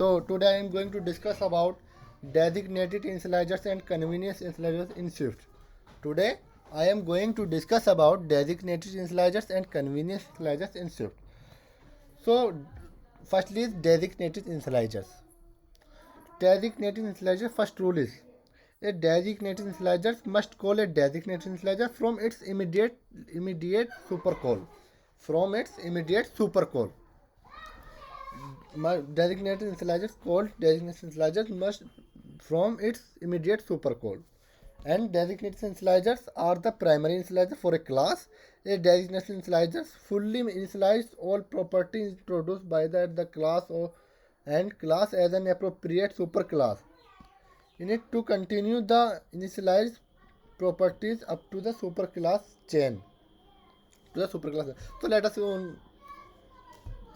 So today I am going to discuss about designated initializers and convenience initializers in Swift. Today I am going to discuss about designated initializers and convenience initializers in Swift. So firstly is designated initializers. Designated initializer first rule is a designated initializer must call a designated initializer from its immediate supercall. From its immediate supercall. Designated initializers called designated initializers must from its immediate supercall. And designated initializers are the primary initializer for a class. A designated initializer fully initialize all properties introduced by the class and class as an appropriate superclass. In it to continue the initialized properties up to the superclass chain. To the superclass. So let us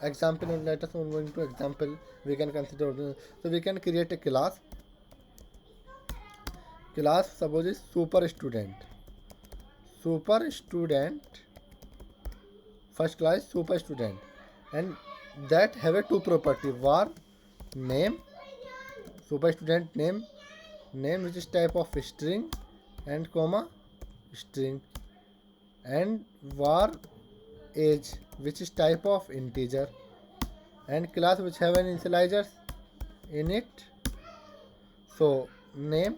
example and let us going to example we can consider. So we can create a class suppose is super student first class super student, and that have a two property var name super student name which is type of string and comma string, and var age which is type of integer, and class which have an initializers in it. So name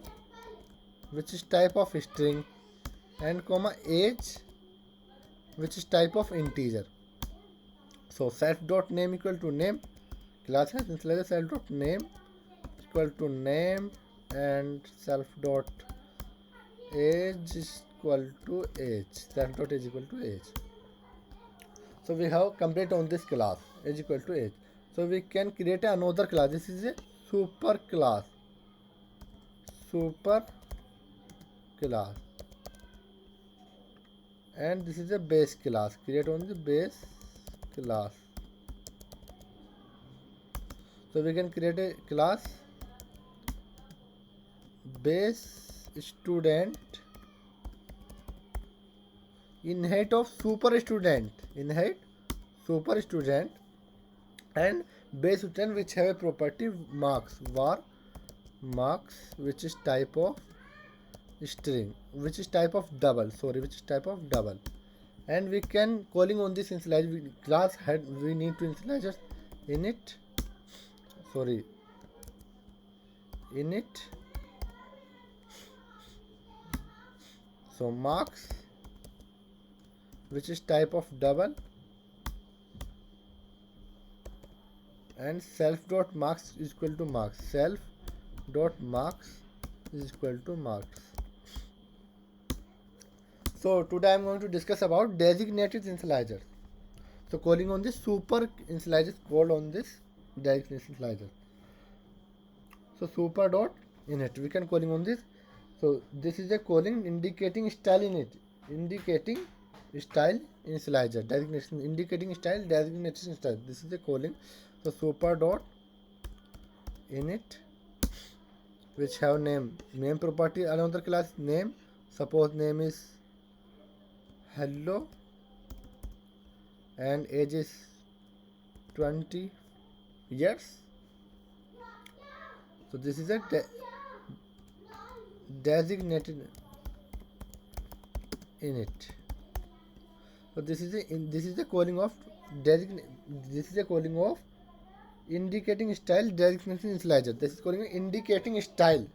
which is type of string and comma age which is type of integer. So self dot name equal to name, class has initializer self dot name equal to name, and self dot age is equal to age, self dot age equal to age. So we have complete on this class age equal to age. So we can create another class. This is a super class and this is a base class. Create on the base class. So we can create a class base student inherit super student and base student which have a property marks var marks which is type of string which is type of double, and we can calling on this initializer class head we need to initialize init so marks which is type of double, and self dot marks is equal to marks, self dot marks is equal to marks. So today I am going to discuss about designated initializers. So calling on this super initializers called on this designated initializer. So super dot init we can calling on this. So this is a calling indicating style init, indicating style initializer designation, indicating style designation style. This is a calling. So super dot init which have name property another class name. Suppose name is hello and age is 20 years. So this is a designated init. So this is the calling of indicating style designation initializer. This is calling indicating style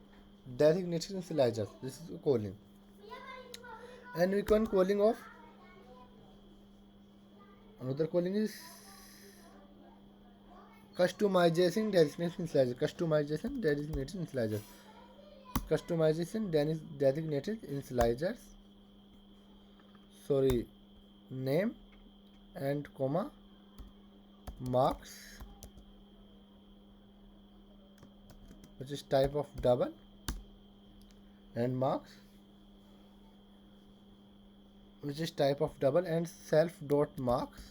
designation initializer. This is calling, and we can calling of another calling is customization designation initializer. Customization designated initializers. Name and comma marks which is type of double, and marks which is type of double, and self dot marks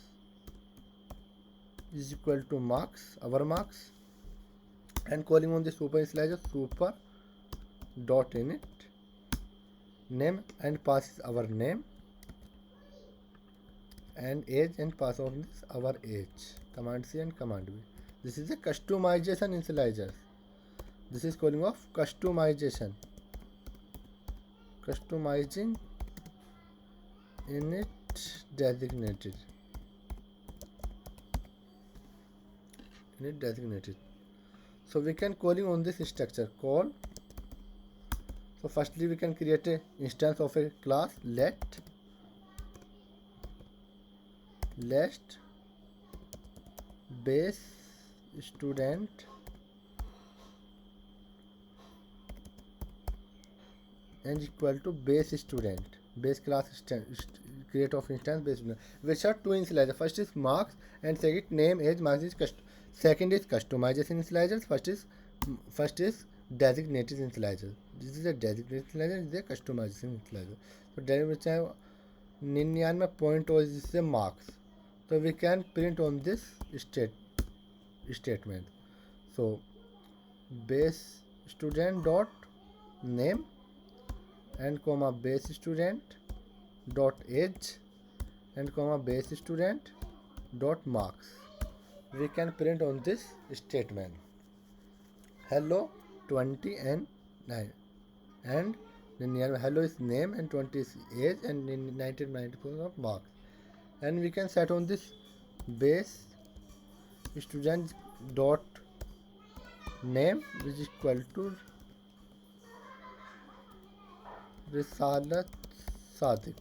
is equal to marks, our marks, and calling on the super initializer super dot init name and passes our name and age and pass on this our age, command C and command B. This is a customization initializer. This is calling of customization. Customizing init designated. Init designated. So we can calling on this structure call. So firstly we can create a instance of a class let base student and equal to base student, base class create of instance base student, which are two initializers. First is marks and second name age marks is second is customization initializers. First is designated initializer. This is a designated initializer, this is a customization initializer. So designated 99 point is a marks. So we can print on this statement. So base student dot name and comma base student dot age and comma base student dot marks. We can print on this statement hello 20 and 9 and then hello is name and 20 is age and 94 of marks. And we can set on this base student dot name which is equal to Risalat Sadiq,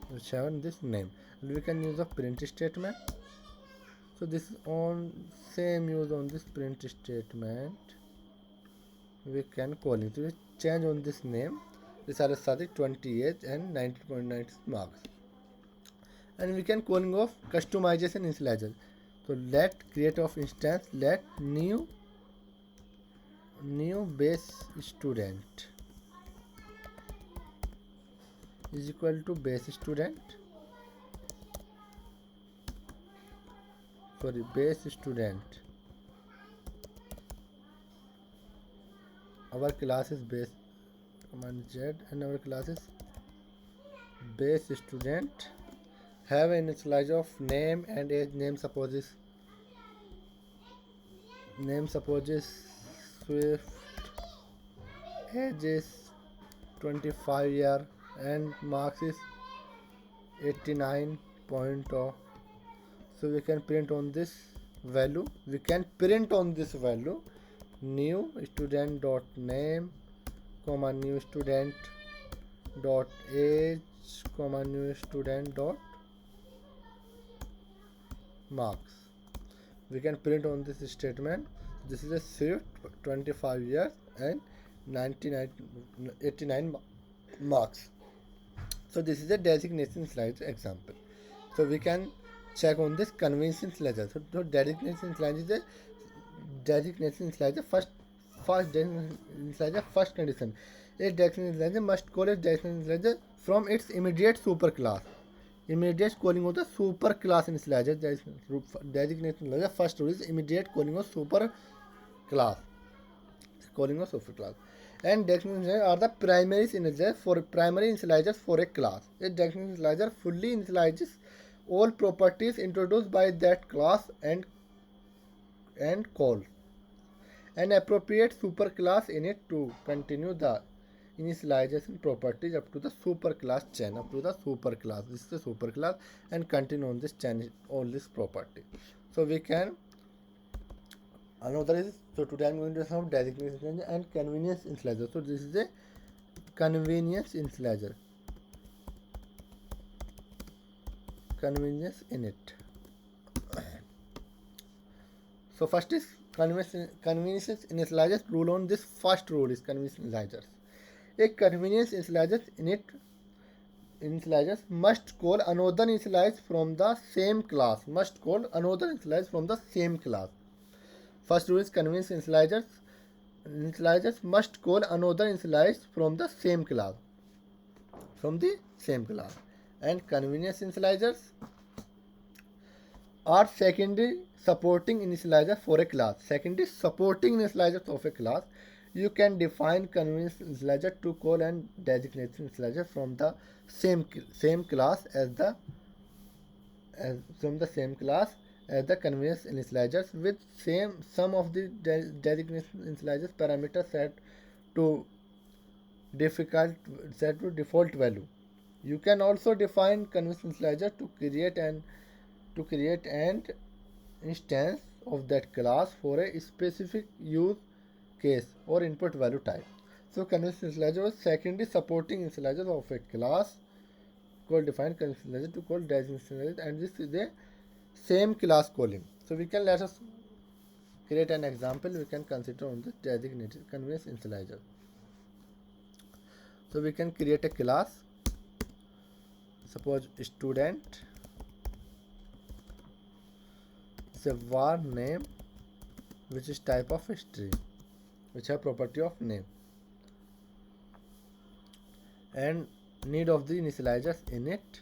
which have this name, and we can use a print statement. So this is on same use on this print statement. We can call it. So we change on this name Risalat Sadiq 20 age and 90.9 marks. And we can calling of customization initializer. So let create of instance let new base student is equal to base student, base student, our class is base command Z and our class is base student, have an initializer of name and age. Name supposes Swift, age is 25 year and marks is 89.0. So we can print on this value. New student dot name comma new student dot age comma new student dot marks. We can print on this statement. This is a Swift 25 years and 89 marks. So this is a designation slide example. So we can check on this convention slider. So designation slide is a designation slider first designation slider first condition. A designation slider must call a designation slider from its immediate superclass. Immediate calling of the superclass initializer. Designation slider first rule is immediate calling of superclass. And designation are the primary initializers for a class. A designation initializer fully initializes all properties introduced by that class and calls an appropriate superclass in it to continue the initialization properties up to the superclass chain, This is the superclass and continue on this chain all this property. So we can another is, so today I'm going to have designation and convenience initializer. So this is a convenience initializer, convenience init. So first is convenience initializers rule on this. First rule is convenience initializers. A convenience initializers must call another initializer from the same class. First rule is convenience initializers must call another initializer from the same class. And convenience initializers are secondary supporting initializer for a class. You can define convenience initializer to call and designate initializer from the same class as the convenience initializers with same sum of the designation initializers parameter to difficult set to default value. You can also define convenience initializer to create an instance of that class for a specific use case or input value type. So convenience initializer was secondary supporting initializer of a class called defined convenience initializer to call designation initializer, and this is the same class calling. So we can let us create an example. We can consider on the designated convenience initializer. So we can create a class. Suppose student is a var name which is type of string which have property of name, and need of the initializers in it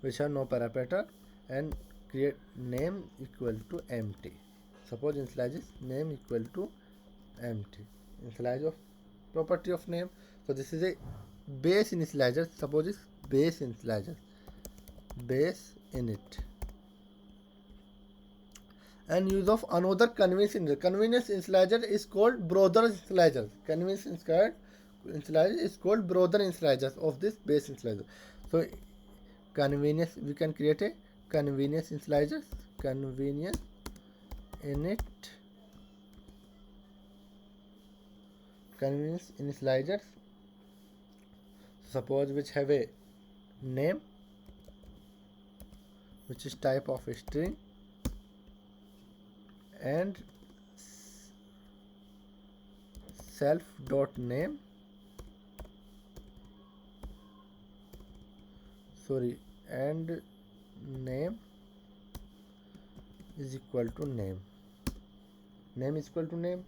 which have no parameter, and create name equal to empty. Suppose initialize name equal to empty. Initialize of property of name. So this is a base initializer. Suppose it's base initializer, base init, and use of another convenience initializer. Convenience initializer is called brother initializer. Convenience initializer is called brother initializers of this base initializer. So convenience, we can create a convenience initializer, convenience init, convenience initializers, suppose which have a name which is type of a string, and self dot name, and name is equal to name, is equal to name,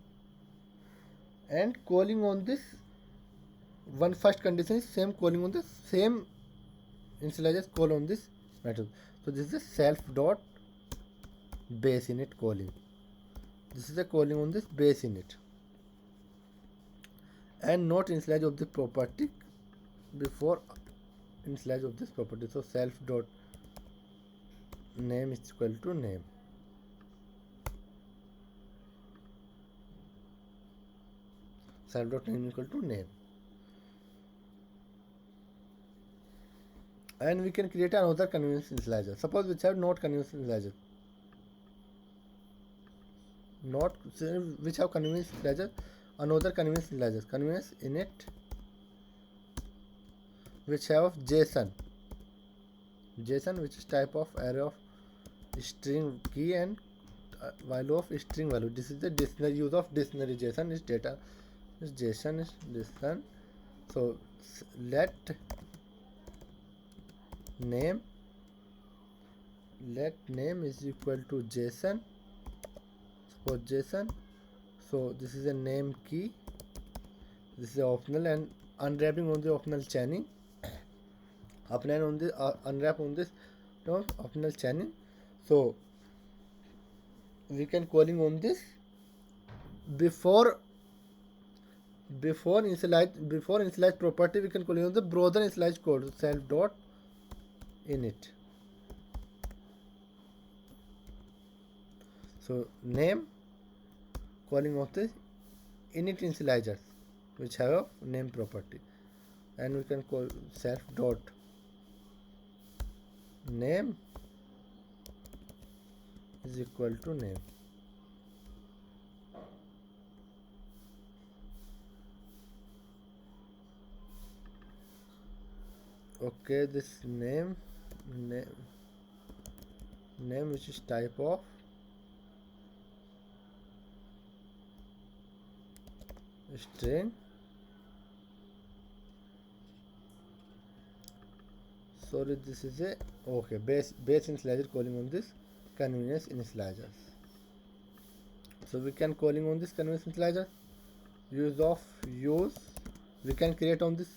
and calling on this one first condition is same calling on the same initializers call on this method. So this is a self dot base init calling. This is a calling on this base init, and not initialize of the property before initialize of this property. So self dot name is equal to name. Self dot name equal to name. And we can create another convenience initializer. Suppose which have not convenience initializer. Not which have convenience initializer, another convenience initializer. Convenience init which have JSON. JSON which is type of array of string key and value of string value. This is the dictionary use of dictionary. JSON is data. This JSON is JSON. So let name is equal to JSON. Suppose JSON. So this is a name key. This is optional, and unwrapping on the optional chaining. Apply on the unwrap on this term optional chaining. So we can calling on this before initialize property. We can calling on the brother initialize code self dot init. So name calling of the init initializers which have a name property, and we can call self dot name is equal to name. Okay, this name which is type of string. Sorry, this is a okay base initializer calling on this convenience initializers. So we can calling on this convenience initializer. Use we can create on this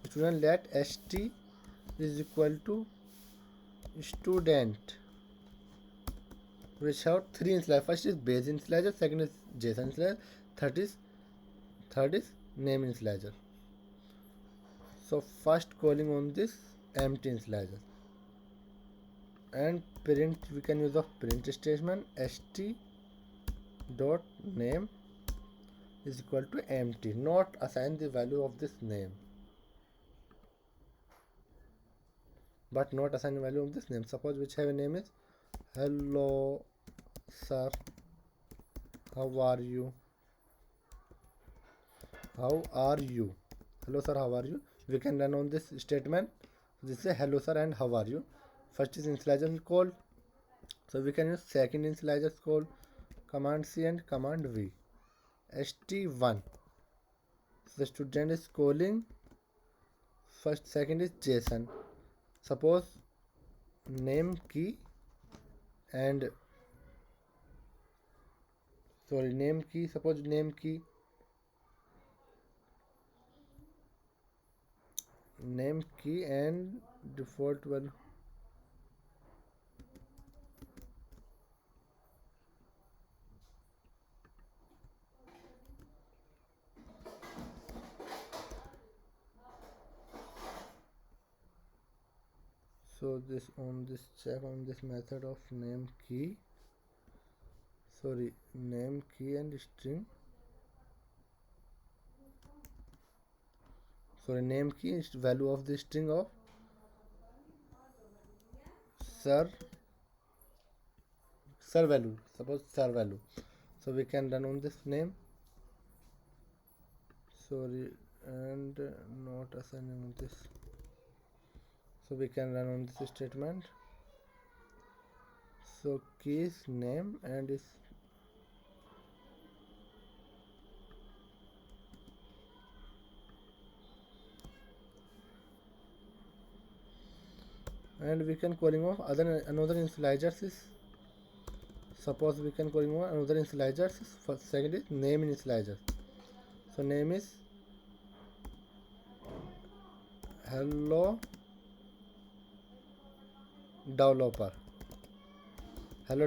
student. Let st is equal to student which have three initializers. First is base initializer, second is JSON initializer, third is name initializer. So first calling on this empty initializer. and print, we can use of print statement. St dot name is equal to empty, not assign the value of this name, but not assign the value of this name. Suppose which have a name is hello sir, how are you, how are you, hello sir, how are you. We can run on this statement. This is hello sir and how are you. First is initializer call, so we can use second initializer call, command C and command V. st1, the student is calling first, second is JSON. Suppose name key and name key, suppose name key and default value. So this on this check on this method of name key, name key and string, name key is value of the string of sir value, suppose sir value. So we can run on this name, and not assigning on this. So we can run on this statement. So key is name and is and we can calling of another initializers is, suppose we can calling of another initializers is, first second is name initializer. So name is hello developer, we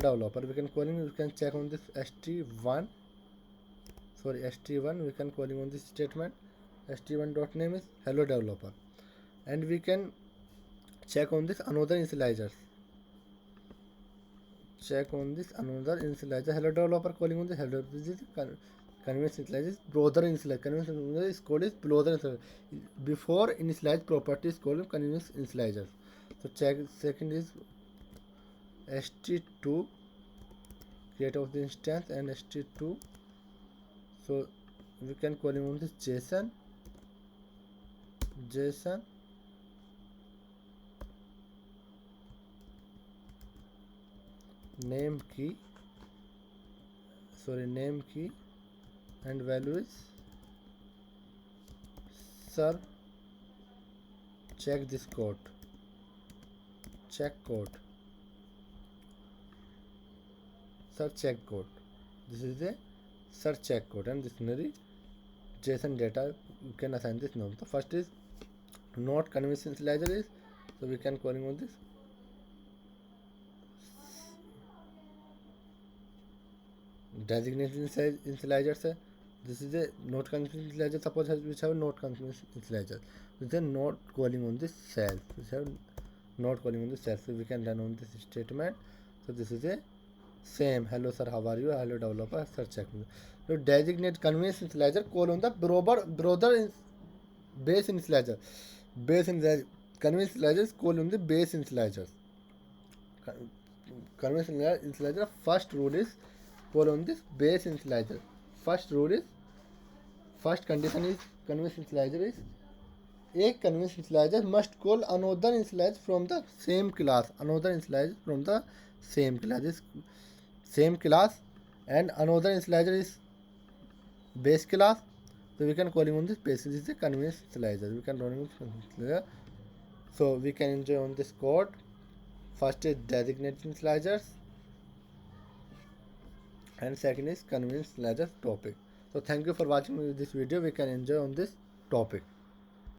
can calling, we can check on this st1, we can calling on this statement. st1 dot name is hello developer, and we can check on this another initializers, hello developer calling on the hello. This is convenience initializer brother initializer. Convenience initializer is called is brother initializer. Before initialize property is called convenience initializer. So check second is st2, create of the instance, and st2. So we can calling on this JSON name key, and value is sir, check this code, sir check code. This is a sir check code and dictionary JSON data. You can assign this name. The first is not convenience initializer is, so we can calling on this designated initializers. This is a not convenience initializer. Suppose which have not convenience initializer, which are not calling on this self, so we can run on this statement. So this is a same hello sir, how are you, hello developer, sir check. So designate convenience initializer call on the brother base initializer. Convenience initializers call on the base initializers. Convenience initializer first rule is call on this base initializer. First condition is convenience initializer is a convenience initializer must call another initializer from the same class. Same class, and another initializer is base class. So we can calling on this base. This is a convenience initializer. We can running initializer. So we can enjoy on this code. First is designate initializers, and second is convenience initializer topic. So thank you for watching this video. We can enjoy on this topic.